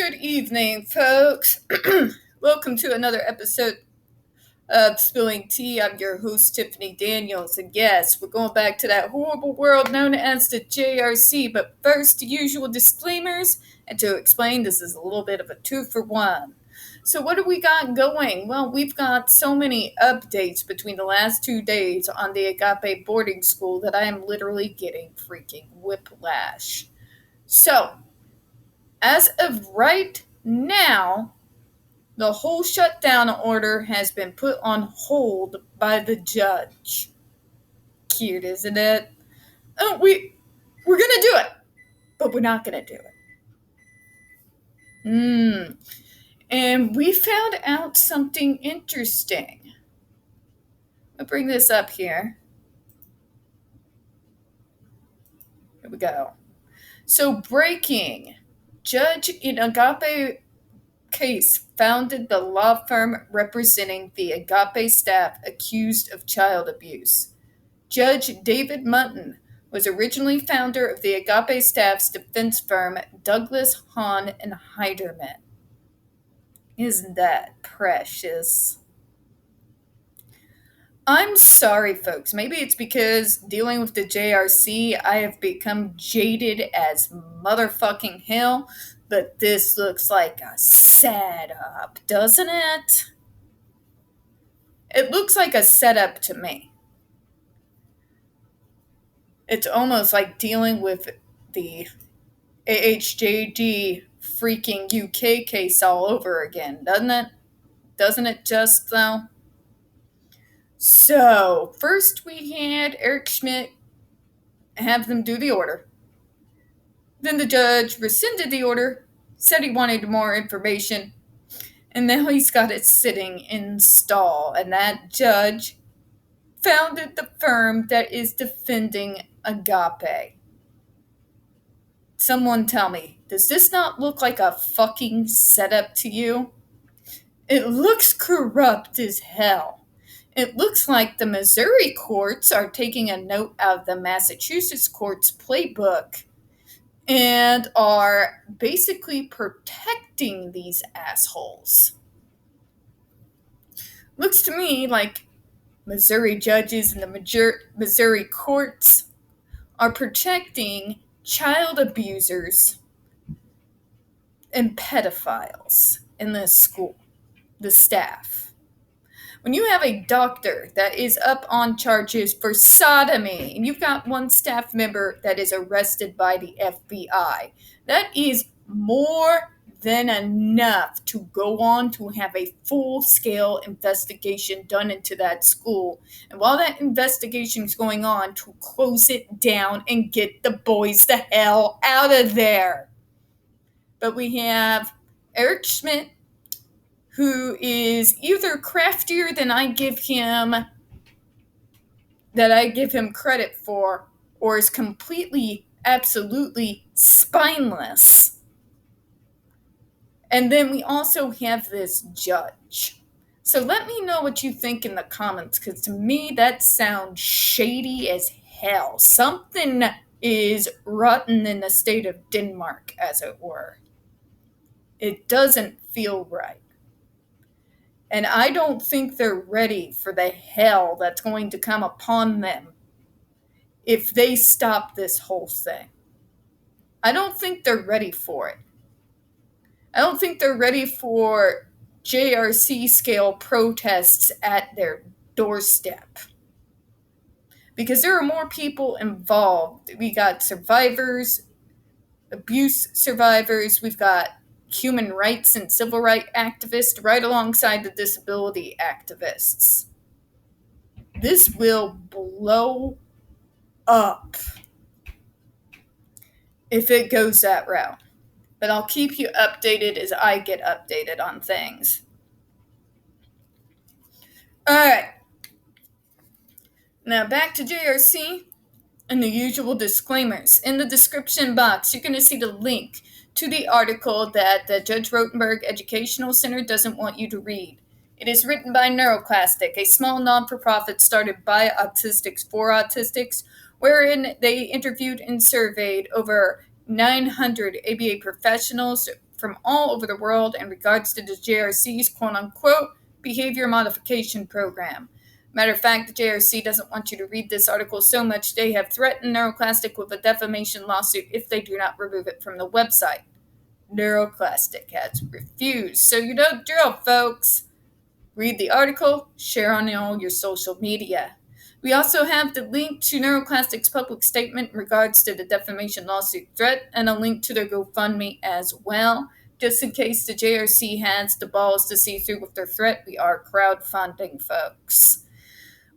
Good evening, folks. Welcome to another episode of Spilling Tea. I'm your host, Tiffany Daniels, and yes, we're going back to that horrible world known as the JRC, but first, the usual disclaimers, and to explain, this is a little bit of a 2-for-1. So what do we got going? Well, we've got so many updates between the last 2 days on the Agape boarding school that I am literally getting freaking whiplash. So, as of right now, the whole shutdown order has been put on hold by the judge. Cute, isn't it? Oh, we're gonna do it, but we're not gonna do it. And we found out something interesting. I'll bring this up here. Here we go. So, breaking. Judge in Agape case founded the law firm representing the Agape staff accused of child abuse. Judge David Mutton was originally founder of the Agape staff's defense firm Douglas, Hahn, and Heiderman. Isn't that precious? I'm sorry, folks. Maybe it's because dealing with the JRC, I have become jaded as motherfucking hell, but this looks like a setup, doesn't it? It looks like a setup to me. It's almost like dealing with the AHJD freaking UK case all over again, doesn't it? Doesn't it just, though? So, first we had Eric Schmidt have them do the order. Then the judge rescinded the order, said he wanted more information, and now he's got it sitting in stall. And that judge founded the firm that is defending Agape. Someone tell me, does this not look like a fucking setup to you? It looks corrupt as hell. It looks like the Missouri courts are taking a note out of the Massachusetts courts playbook and are basically protecting these assholes. Looks to me like Missouri judges and the Missouri courts are protecting child abusers and pedophiles in this school, the staff. When you have a doctor that is up on charges for sodomy, and you've got one staff member that is arrested by the FBI, that is more than enough to go on to have a full-scale investigation done into that school. And while that investigation is going on, to close it down and get the boys the hell out of there. But we have Eric Schmidt, who is either craftier than I give him credit for, or is completely, absolutely spineless. And then we also have this judge. So let me know what you think in the comments, because to me that sounds shady as hell. Something is rotten in the state of Denmark, as it were. It doesn't feel right. And I don't think they're ready for the hell that's going to come upon them if they stop this whole thing. I don't think they're ready for it. I don't think they're ready for JRC scale protests at their doorstep. Because there are more people involved. We got survivors, abuse survivors, we've got human rights and civil rights activists right alongside the disability activists. This will blow up if it goes that route. But I'll keep you updated as I get updated on things. Alright. Now back to JRC and the usual disclaimers. In the description box, you're going to see the link to the article that the Judge Rotenberg Educational Center doesn't want you to read. It is written by NeuroClastic, a small non-for-profit started by autistics for autistics, wherein they interviewed and surveyed over 900 ABA professionals from all over the world in regards to the JRC's quote-unquote behavior modification program. Matter of fact, the JRC doesn't want you to read this article so much they have threatened NeuroClastic with a defamation lawsuit if they do not remove it from the website. NeuroClastic has refused. So you know the drill, folks. Read the article, share on all your social media. We also have the link to NeuroClastic's public statement in regards to the defamation lawsuit threat and a link to their GoFundMe as well. Just in case the JRC has the balls to see through with their threat, we are crowdfunding, folks.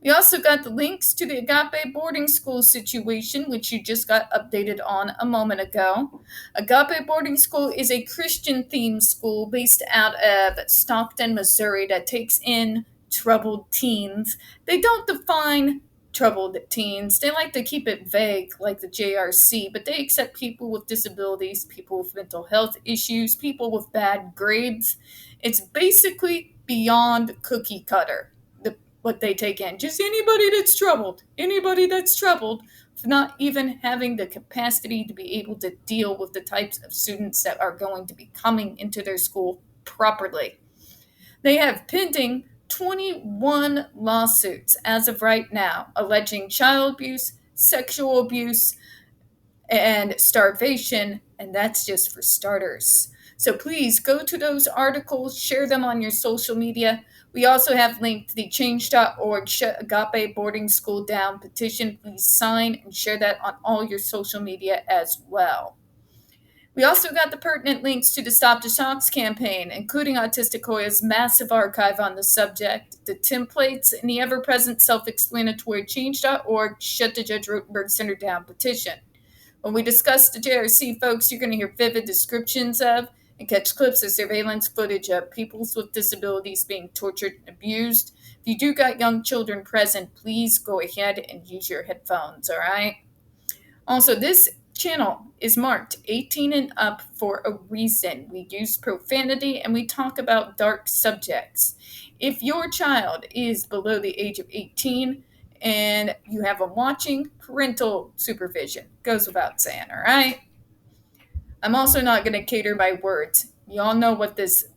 We also got the links to the Agape boarding school situation, which you just got updated on a moment ago. Agape boarding school is a Christian-themed school based out of Stockton, Missouri that takes in troubled teens. They don't define troubled teens. They like to keep it vague like the JRC, but they accept people with disabilities, people with mental health issues, people with bad grades. It's basically beyond cookie cutter. What they take in. Just anybody that's troubled for not even having the capacity to be able to deal with the types of students that are going to be coming into their school properly. They have pending 21 lawsuits as of right now, alleging child abuse, sexual abuse, and starvation, and that's just for starters. So please go to those articles, share them on your social media. We also have linked the change.org Shut Agape Boarding School Down petition. Please sign and share that on all your social media as well. We also got the pertinent links to the Stop the Shocks campaign, including Hoya's massive archive on the subject, the templates, and the ever-present self-explanatory change.org Shut the Judge Rotenberg Center Down petition. When we discuss the JRC, folks, you're going to hear vivid descriptions of and catch clips of surveillance footage of people with disabilities being tortured and abused. If you do got young children present, please go ahead and use your headphones, all right? Also, this channel is marked 18 and up for a reason. We use profanity and we talk about dark subjects. If your child is below the age of 18 and you have them watching, parental supervision goes without saying, all right? I'm also not going to cater my words. Y'all know what this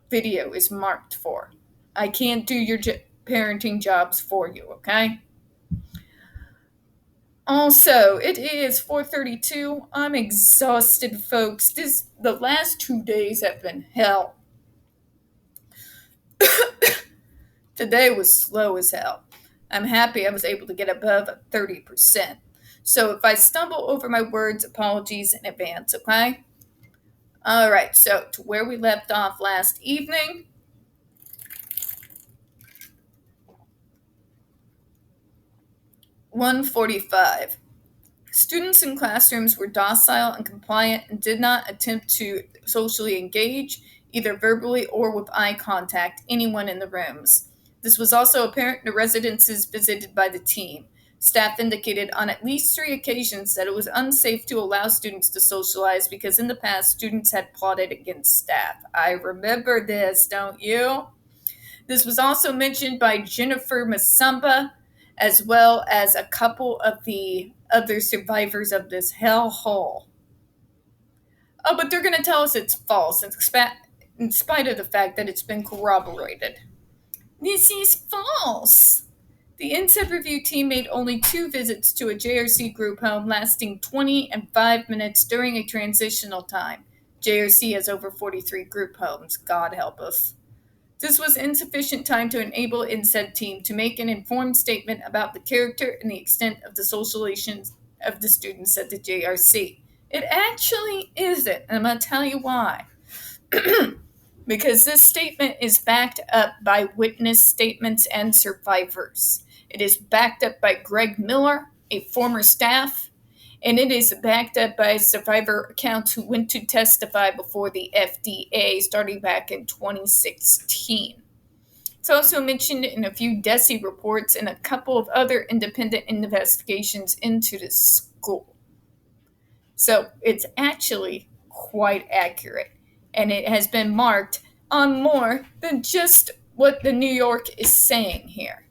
video is marked for. I can't do your parenting jobs for you, okay? Also, it is 4:32. I'm exhausted, folks. The last 2 days have been hell. Today was slow as hell. I'm happy I was able to get above 30%. So if I stumble over my words, apologies in advance, okay? All right, so to where we left off last evening. (1:45). Students in classrooms were docile and compliant and did not attempt to socially engage, either verbally or with eye contact, anyone in the rooms. This was also apparent in the residences visited by the team. Staff indicated on at least 3 occasions that it was unsafe to allow students to socialize because in the past, students had plotted against staff. I remember this, don't you? This was also mentioned by Jennifer Masamba, as well as a couple of the other survivors of this hellhole. Oh, but they're going to tell us it's false, in spite of the fact that it's been corroborated. This is false. The NSED review team made only 2 visits to a JRC group home lasting 20 and 5 minutes during a transitional time. JRC has over 43 group homes. God help us. This was insufficient time to enable NSED team to make an informed statement about the character and the extent of the socialization of the students at the JRC. It actually isn't, and I'm going to tell you why. Because this statement is backed up by witness statements and survivors. It is backed up by Greg Miller, a former staff, and it is backed up by survivor accounts who went to testify before the FDA starting back in 2016. It's also mentioned in a few DESE reports and a couple of other independent investigations into the school. So it's actually quite accurate, and it has been marked on more than just what the New York is saying here.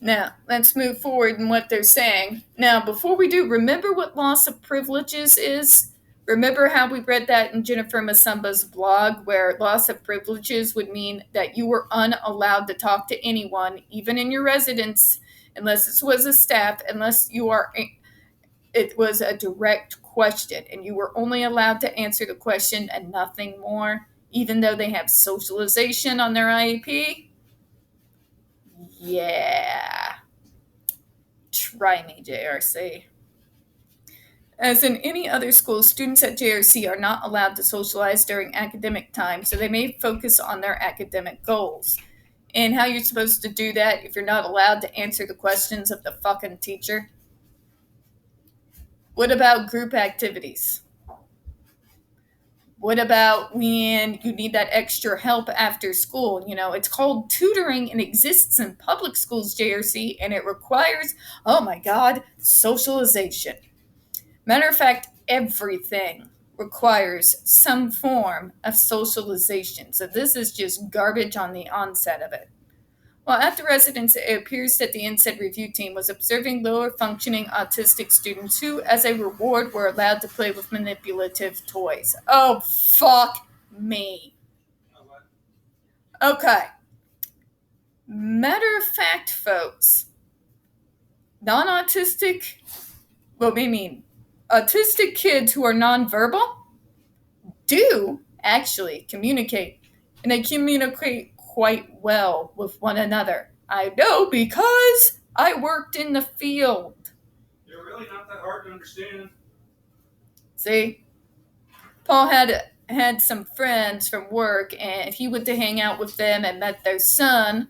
Now, let's move forward in what they're saying. Now, before we do, remember what loss of privileges is? Remember how we read that in Jennifer Masamba's blog, where loss of privileges would mean that you were unallowed to talk to anyone, even in your residence, unless it was a staff, unless it was a direct question, and you were only allowed to answer the question and nothing more, even though they have socialization on their IEP? Yeah. Try me, JRC. As in any other school, students at JRC are not allowed to socialize during academic time, so they may focus on their academic goals. And how you're supposed to do that if you're not allowed to answer the questions of the fucking teacher? What about group activities? What about when you need that extra help after school? It's called tutoring and exists in public schools, JRC, and it requires, oh my God, socialization. Matter of fact, everything requires some form of socialization. So this is just garbage on the onset of it. Well, at the residence, it appears that the NSED review team was observing lower functioning autistic students who, as a reward, were allowed to play with manipulative toys. Oh, fuck me. Okay. Matter of fact, folks, non-autistic, autistic kids who are nonverbal do actually communicate, and they communicate quite well with one another. I know because I worked in the field. They're really not that hard to understand. See, Paul had some friends from work, and he went to hang out with them and met their son,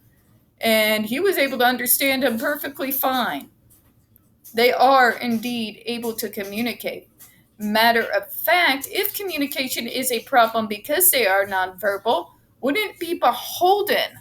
and he was able to understand him perfectly fine. They are indeed able to communicate. Matter of fact, if communication is a problem because they are nonverbal, wouldn't it be beholden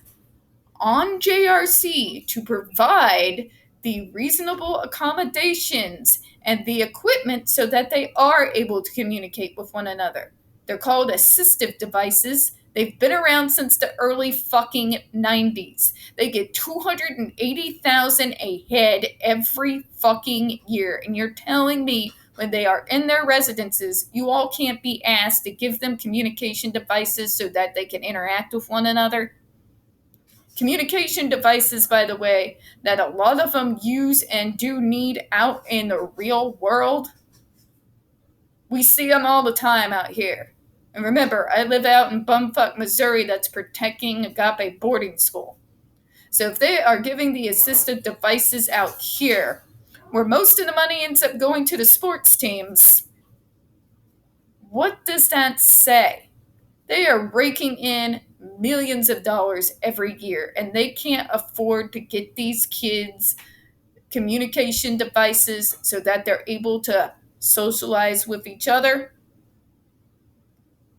on JRC to provide the reasonable accommodations and the equipment so that they are able to communicate with one another? They're called assistive devices. They've been around since the early fucking 90s. They get $280,000 a head every fucking year. And you're telling me when they are in their residences, you all can't be asked to give them communication devices so that they can interact with one another? Communication devices, by the way, that a lot of them use and do need out in the real world. We see them all the time out here. And remember, I live out in bumfuck Missouri that's protecting Agape boarding school. So if they are giving the assistive devices out here, where most of the money ends up going to the sports teams, what does that say? They are raking in millions of dollars every year, and they can't afford to get these kids communication devices so that they're able to socialize with each other.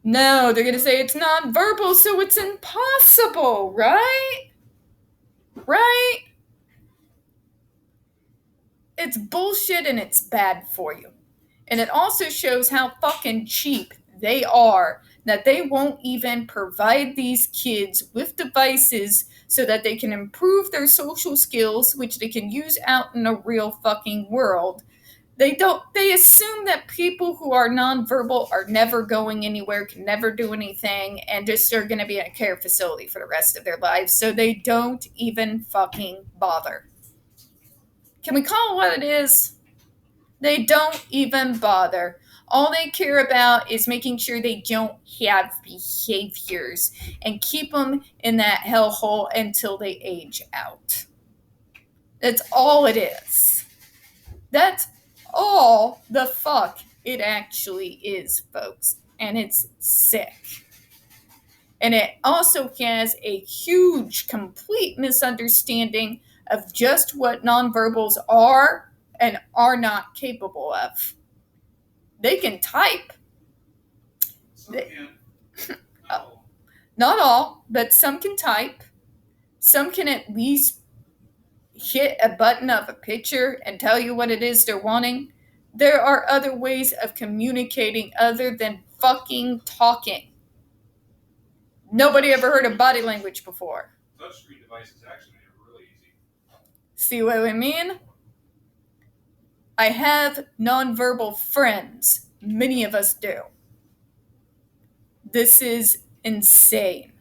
No, they're going to say it's nonverbal, so it's impossible, right? Right? It's bullshit and it's bad for you. And it also shows how fucking cheap they are, that they won't even provide these kids with devices so that they can improve their social skills, which they can use out in the real fucking world. They assume that people who are nonverbal are never going anywhere, can never do anything, and just are going to be in a care facility for the rest of their lives, so they don't even fucking bother. Can we call it what it is? They don't even bother. All they care about is making sure they don't have behaviors and keep them in that hellhole until they age out. That's all it is. That's all the fuck it actually is, folks. And it's sick. And it also has a huge, complete misunderstanding of just what nonverbals are and are not capable of. They can type. Some can. Not all, but some can type. Some can at least hit a button of a picture and tell you what it is they're wanting. There are other ways of communicating other than fucking talking. Nobody ever heard of body language before. Touchscreen devices actually make it really easy. See what I mean? I have nonverbal friends, Many of us do. This is insane.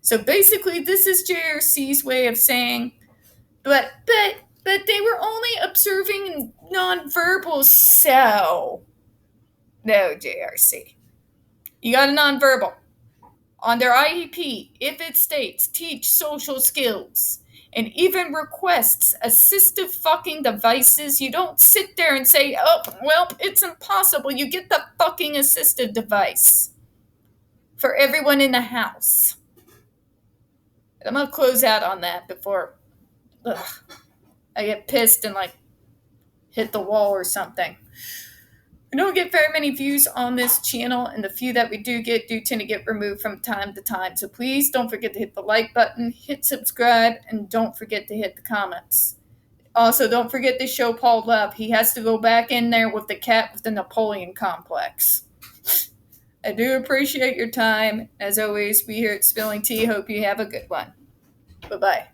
So basically, this is JRC's way of saying, but they were only observing nonverbal, so no, JRC. You got a nonverbal. On their IEP, if it states teach social skills and even requests assistive fucking devices, you don't sit there and say, oh, well, it's impossible. You get the fucking assistive device for everyone in the house. I'm going to close out on that before I get pissed and hit the wall or something. We don't get very many views on this channel, and the few that we do tend to get removed from time to time. So please don't forget to hit the like button, hit subscribe, and don't forget to hit the comments. Also, don't forget to show Paul love. He has to go back in there with the cat with the Napoleon complex. I do appreciate your time. As always, we here at Spilling Tea hope you have a good one. Bye-bye.